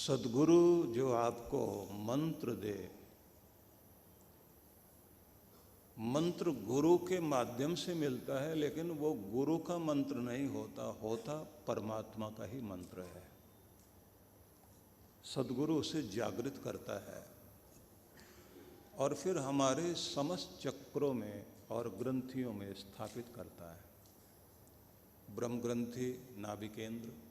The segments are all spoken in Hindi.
सद्गुरु जो आपको मंत्र दे, मंत्र गुरु के माध्यम से मिलता है, लेकिन वो गुरु का मंत्र नहीं होता परमात्मा का ही मंत्र है। सद्गुरु उसे जागृत करता है और फिर हमारे समस्त चक्रों में और ग्रंथियों में स्थापित करता है। ब्रह्म ग्रंथि, नाभिकेंद्र,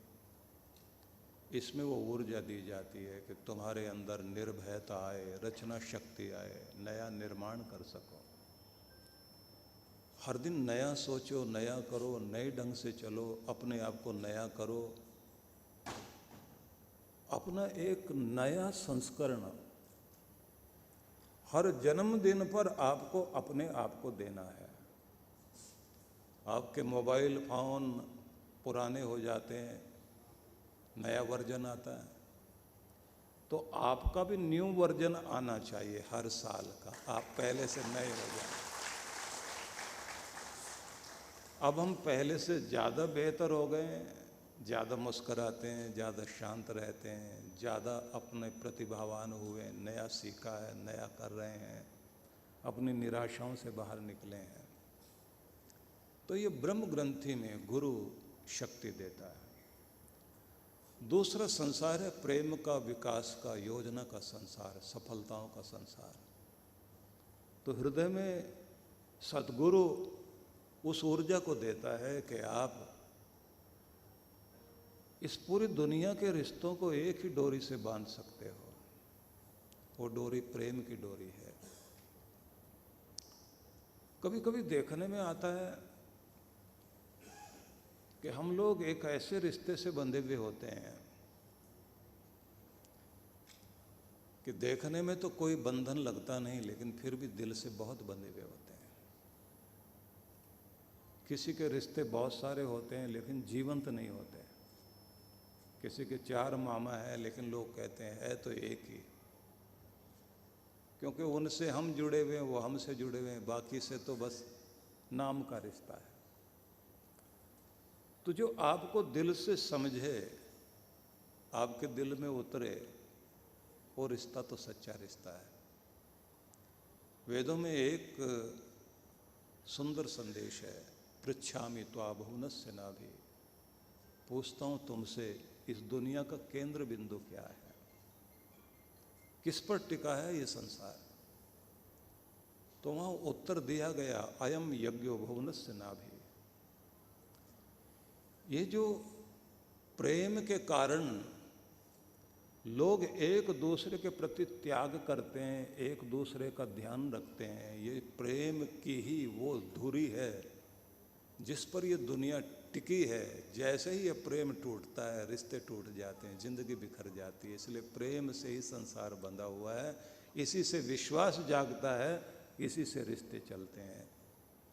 इसमें वो ऊर्जा दी जाती है कि तुम्हारे अंदर निर्भयता आए, रचना शक्ति आए, नया निर्माण कर सको। हर दिन नया सोचो, नया करो, नए ढंग से चलो, अपने आप को नया करो। अपना एक नया संस्करण हर जन्मदिन पर आपको अपने आप को देना है। आपके मोबाइल फोन पुराने हो जाते हैं, नया वर्जन आता है, तो आपका भी न्यू वर्जन आना चाहिए हर साल का। आप पहले से नए हो जाए। अब हम पहले से ज़्यादा बेहतर हो गए हैं, ज़्यादा मुस्कराते हैं, ज़्यादा शांत रहते हैं, ज़्यादा अपने प्रतिभावान हुए, नया सीखा है, नया कर रहे हैं, अपनी निराशाओं से बाहर निकले हैं। तो ये ब्रह्म ग्रंथि में गुरु शक्ति देता है। दूसरा संसार है प्रेम का, विकास का, योजना का संसार, सफलताओं का संसार। तो हृदय में सद्गुरु उस ऊर्जा को देता है कि आप इस पूरी दुनिया के रिश्तों को एक ही डोरी से बांध सकते हो। वो डोरी प्रेम की डोरी है। कभी कभी देखने में आता है कि हम लोग एक ऐसे रिश्ते से बंधे हुए होते हैं कि देखने में तो कोई बंधन लगता नहीं, लेकिन फिर भी दिल से बहुत बंधे हुए होते हैं। किसी के रिश्ते बहुत सारे होते हैं लेकिन जीवंत नहीं होते। किसी के 4 मामा है लेकिन लोग कहते हैं है तो एक ही, क्योंकि उनसे हम जुड़े हुए हैं, वो हमसे जुड़े हुए हैं, बाकी से तो बस नाम का रिश्ता है। तो जो आपको दिल से समझे, आपके दिल में उतरे, वो रिश्ता तो सच्चा रिश्ता है। वेदों में एक सुंदर संदेश है, पृच्छामि त्वा भुवनस्य नाभि। पूछता हूं तुमसे, इस दुनिया का केंद्र बिंदु क्या है? किस पर टिका है ये संसार? तो वहां उत्तर दिया गया, अयम यज्ञो भुवनस्य नाभि। ये जो प्रेम के कारण लोग एक दूसरे के प्रति त्याग करते हैं, एक दूसरे का ध्यान रखते हैं, ये प्रेम की ही वो धुरी है जिस पर ये दुनिया टिकी है। जैसे ही ये प्रेम टूटता है, रिश्ते टूट जाते हैं, जिंदगी बिखर जाती है। इसलिए प्रेम से ही संसार बंधा हुआ है, इसी से विश्वास जागता है, इसी से रिश्ते चलते हैं।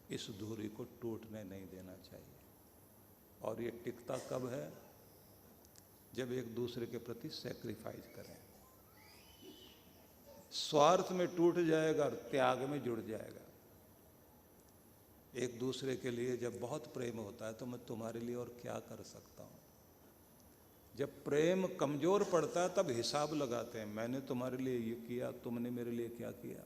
इस धुरी को टूटने नहीं देना चाहिए। और ये टिकता कब है? जब एक दूसरे के प्रति सैक्रिफाइस करें। स्वार्थ में टूट जाएगा और त्याग में जुड़ जाएगा। एक दूसरे के लिए जब बहुत प्रेम होता है तो मैं तुम्हारे लिए और क्या कर सकता हूं। जब प्रेम कमजोर पड़ता है तब हिसाब लगाते हैं, मैंने तुम्हारे लिए ये किया, तुमने मेरे लिए क्या किया।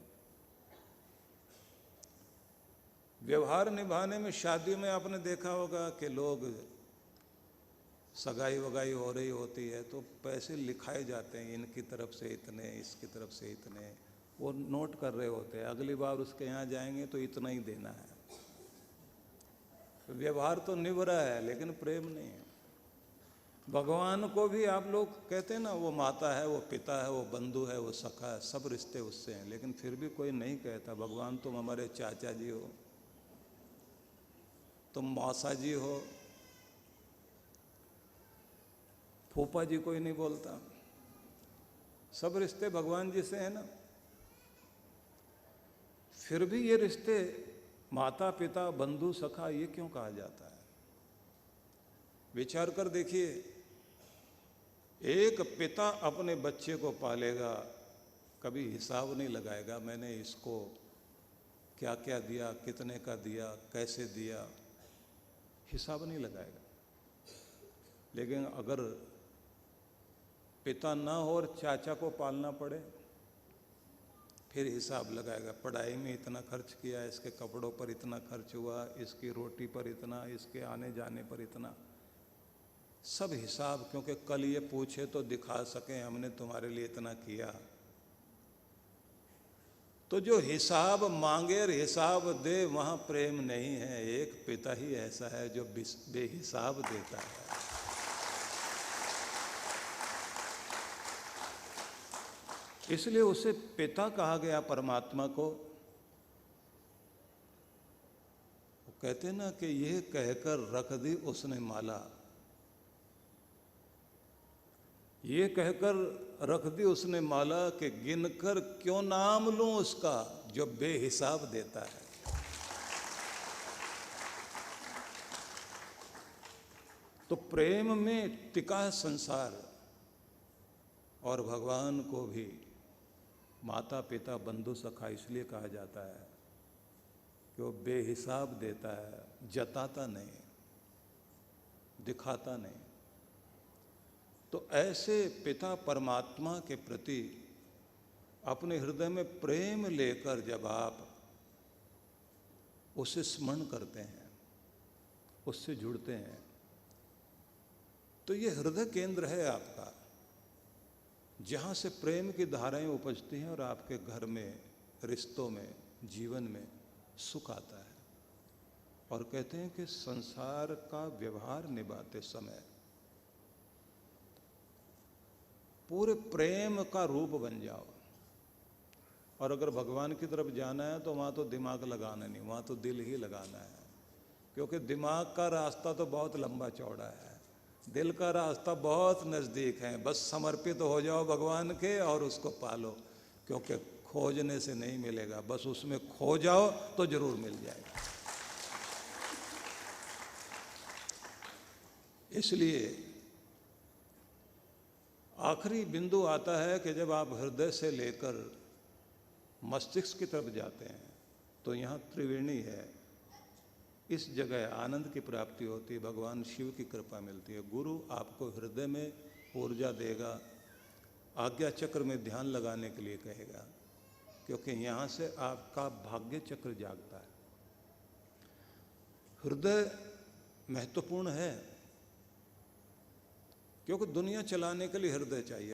व्यवहार निभाने में, शादी में आपने देखा होगा कि लोग, सगाई वगाई हो रही होती है तो पैसे लिखाए जाते हैं, इनकी तरफ से इतने, इसकी तरफ से इतने, वो नोट कर रहे होते हैं। अगली बार उसके यहाँ जाएंगे तो इतना ही देना है। व्यवहार तो निभ रहा है लेकिन प्रेम नहीं है। भगवान को भी आप लोग कहते हैं ना, वो माता है, वो पिता है, वो बंधु है, वो सखा है, सब रिश्ते उससे हैं, लेकिन फिर भी कोई नहीं कहता भगवान तुम हमारे चाचा जी हो, तुम मौसा जी हो, फूफा जी कोई नहीं बोलता। सब रिश्ते भगवान जी से है ना। फिर भी ये रिश्ते माता पिता बंधु सखा ये क्यों कहा जाता है? विचार कर देखिए, एक पिता अपने बच्चे को पालेगा, कभी हिसाब नहीं लगाएगा मैंने इसको क्या क्या दिया, कितने का दिया, कैसे दिया, हिसाब नहीं लगाएगा। लेकिन अगर पिता ना हो और चाचा को पालना पड़े, फिर हिसाब लगाएगा, पढ़ाई में इतना खर्च किया, इसके कपड़ों पर इतना खर्च हुआ, इसकी रोटी पर इतना, इसके आने जाने पर इतना, सब हिसाब, क्योंकि कल ये पूछे तो दिखा सकें हमने तुम्हारे लिए इतना किया। तो जो हिसाब मांगे और हिसाब दे, वहाँ प्रेम नहीं है। एक पिता ही ऐसा है जो बेहिसाब देता है। इसलिए उसे पिता कहा गया परमात्मा को। वो कहते ना कि यह कहकर रख दी उसने माला, ये कहकर रख दी उसने माला कि गिनकर क्यों नाम लूं उसका जो बेहिसाब देता है। तो प्रेम में टिका है संसार, और भगवान को भी माता पिता बंधु सखा इसलिए कहा जाता है कि वो बेहिसाब देता है, जताता नहीं, दिखाता नहीं। तो ऐसे पिता परमात्मा के प्रति अपने हृदय में प्रेम लेकर जब आप उसे स्मरण करते हैं, उससे जुड़ते हैं, तो ये हृदय केंद्र है आपका, जहाँ से प्रेम की धाराएं उपजती हैं और आपके घर में, रिश्तों में, जीवन में सुख आता है। और कहते हैं कि संसार का व्यवहार निभाते समय पूरे प्रेम का रूप बन जाओ। और अगर भगवान की तरफ जाना है तो वहाँ तो दिमाग लगाना नहीं, वहाँ तो दिल ही लगाना है, क्योंकि दिमाग का रास्ता तो बहुत लंबा चौड़ा है, दिल का रास्ता बहुत नज़दीक है। बस समर्पित हो जाओ भगवान के और उसको पालो, क्योंकि खोजने से नहीं मिलेगा, बस उसमें खो जाओ तो जरूर मिल जाएगा। इसलिए आखिरी बिंदु आता है कि जब आप हृदय से लेकर मस्तिष्क की तरफ जाते हैं तो यहाँ त्रिवेणी है, इस जगह आनंद की प्राप्ति होती है, भगवान शिव की कृपा मिलती है। गुरु आपको हृदय में ऊर्जा देगा, आज्ञा चक्र में ध्यान लगाने के लिए कहेगा, क्योंकि यहाँ से आपका भाग्य चक्र जागता है। हृदय महत्वपूर्ण है, क्योंकि दुनिया चलाने के लिए हृदय चाहिए।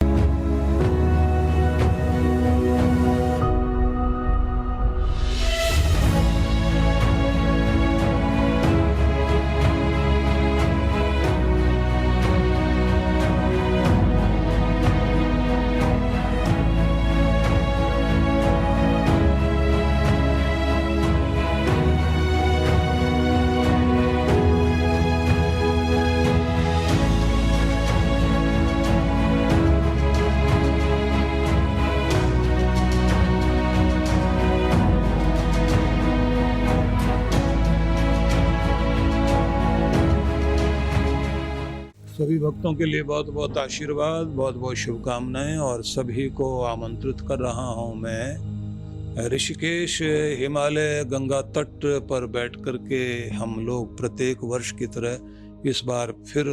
सभी भक्तों के लिए बहुत बहुत आशीर्वाद, बहुत बहुत शुभकामनाएं, और सभी को आमंत्रित कर रहा हूं मैं ऋषिकेश हिमालय गंगा तट पर बैठ कर के हम लोग प्रत्येक वर्ष की तरह इस बार फिर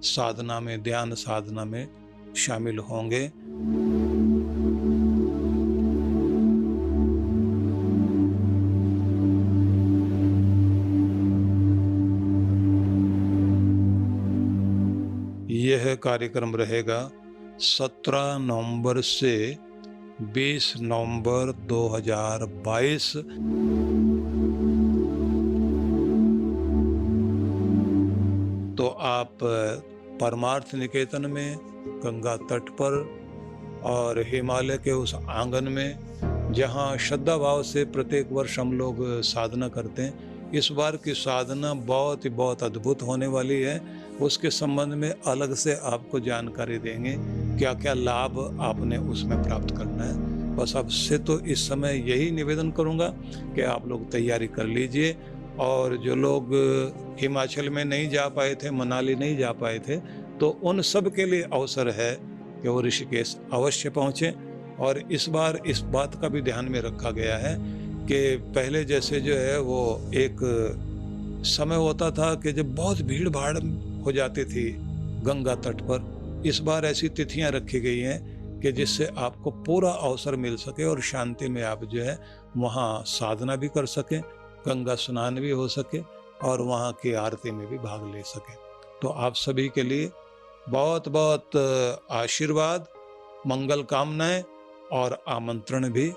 साधना में, ध्यान साधना में शामिल होंगे। यह कार्यक्रम रहेगा 17 नवंबर से 20 नवंबर 2022। तो आप परमार्थ निकेतन में गंगा तट पर और हिमालय के उस आंगन में जहाँ श्रद्धा भाव से प्रत्येक वर्ष हम लोग साधना करते हैं, इस बार की साधना बहुत अद्भुत होने वाली है। उसके संबंध में अलग से आपको जानकारी देंगे, क्या क्या लाभ आपने उसमें प्राप्त करना है। बस अब से तो इस समय यही निवेदन करूंगा कि आप लोग तैयारी कर लीजिए, और जो लोग हिमाचल में नहीं जा पाए थे, मनाली नहीं जा पाए थे, तो उन सब के लिए अवसर है कि वो ऋषिकेश अवश्य पहुँचें। और इस बार इस बात का भी ध्यान में रखा गया है कि पहले जैसे जो है वो एक समय होता था कि जब बहुत भीड़ भाड़ हो जाती थी गंगा तट पर, इस बार ऐसी तिथियां रखी गई हैं कि जिससे आपको पूरा अवसर मिल सके और शांति में आप जो है वहाँ साधना भी कर सकें, गंगा स्नान भी हो सके और वहाँ की आरती में भी भाग ले सकें। तो आप सभी के लिए बहुत बहुत आशीर्वाद, मंगल कामनाएं और आमंत्रण भी।